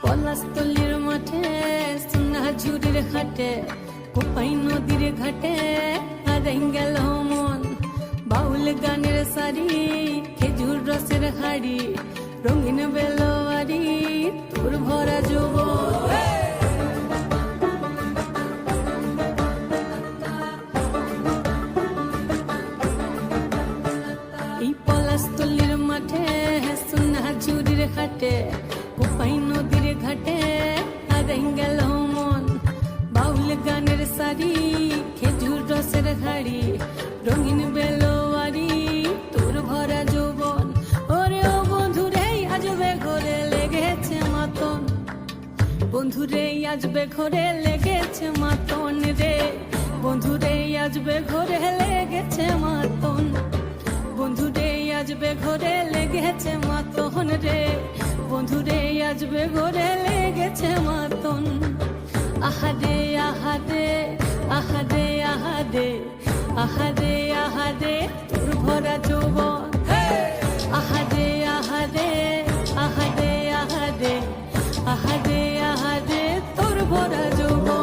পলাশতলির মাঠে সোনা ঝুড়ির ঘাটে কোপাই নদীর ঘাটে হারাই গেল মন বাউল গানের শাড়ি খেজুর রসের হাড়ি রঙিন বেলোয়ারি তোর ভরা যৌবন এই পলাশতলির মাঠে সোনা ঝুড়ির ঘাটে কোপাই নদীর ঘাটে হারাই গেল মন বাউল গানের শাড়ি খেজুর রসের হাড়ি রঙিন বেলোয়ারি তোর ভরা যৌবন ওরে ও বন্ধুরে আজবে ঘরে লেগেছে মাতন বন্ধুরে আজবে ঘরে লেগেছে মাতন রে বন্ধুরে আজবে ঘরে লেগেছে মাতন বন্ধুরে আজবে ঘরে লেগেছে মাতন রে বন্ধুরে আজবে ঘরে লেগেছে মাতন আহারে আহারে আহারে আহারে আহারে আহারে তোর ভরা যৌবন আহারে আহারে আহারে আহারে আহারে আহারে তোর ভরা যৌবন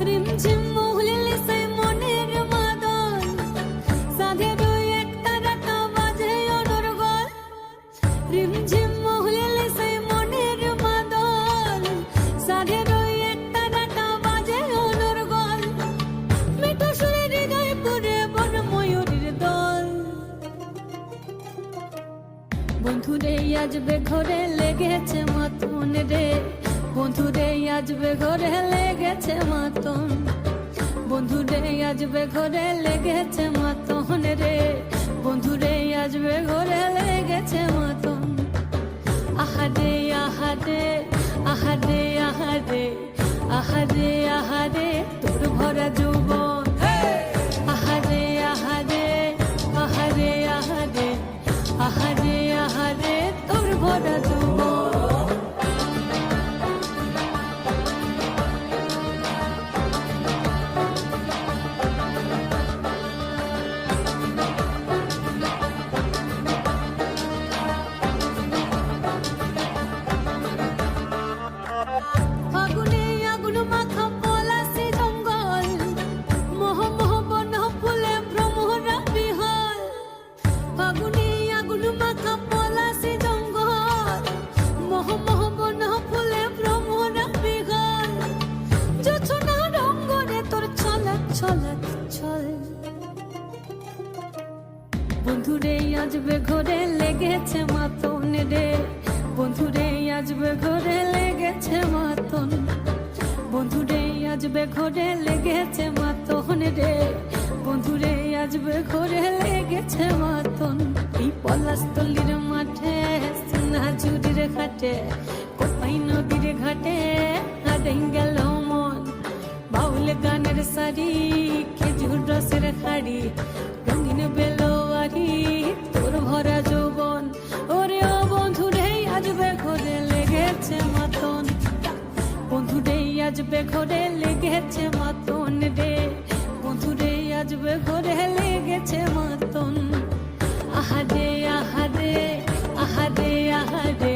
রিমঝিম মহুলিলে সে মনের মাদন সাধের একটা রাখা বাজে অনর্গল রিমঝিম মহুলিলে সে মনের মাদন সাধের একটা রাখা বাজে অনর্গল মিঠু সুরে হৃদয় পুরে বন ময়ূরের দল বন্ধুরে আজবে ঘরে লেগেছে মাতন রে বন্ধুরে আজবে ঘরে লেগেছে মাতন বন্ধুরে আজবে ঘরে লেগেছে মাতন রে বন্ধুরে আজবে ঘরে লেগেছে মাতন আহারে আহারে আহারে আহারে আহারে আহারে তোর ভরা যৌবন আহারে আহারে আহারে আহারে আহারে আহারে তোর ভরা যৌবন ফাগুনে আগুন মাখা পলাশি জঙ্গল মোহ মোহ বন ফুলে ভ্রমরা বিহল ফাগুনে আগুন মাখা পলাশি জঙ্গল মোহ মোহ বন ফুলে ভ্রমরা বিহল জোছনা রঙ্গরে তোর ছলক ছলক ছল বন্ধুরে আজবে ঘরে লেগেছে মাতন রে বন্ধুরে আজবে ঘরে লেগেছে মাতন বন্ধুরে আজবে ঘরে লেগেছে মাতন রে বন্ধুরে আজবে ঘরে লেগেছে মাতন এই পলাশতলির মাঠে সোনা ঝুড়ির ঘাটে কোপাই নদীর ঘাটে হারাই গেল মন বাউল গানের শাড়ি খেজুর রসের হাড়ি রঙিন বেলোয়ারি তোর ভরা যৌবন ওরে ও বন্ধুরে আজবে ঘরে লেগেছে মাতন বন্ধুরে আজবে ঘরে লেগেছে মাতন রে বন্ধুরে আজবে ঘরে লেগেছে মাতন আহারে আহারে আহারে আহারে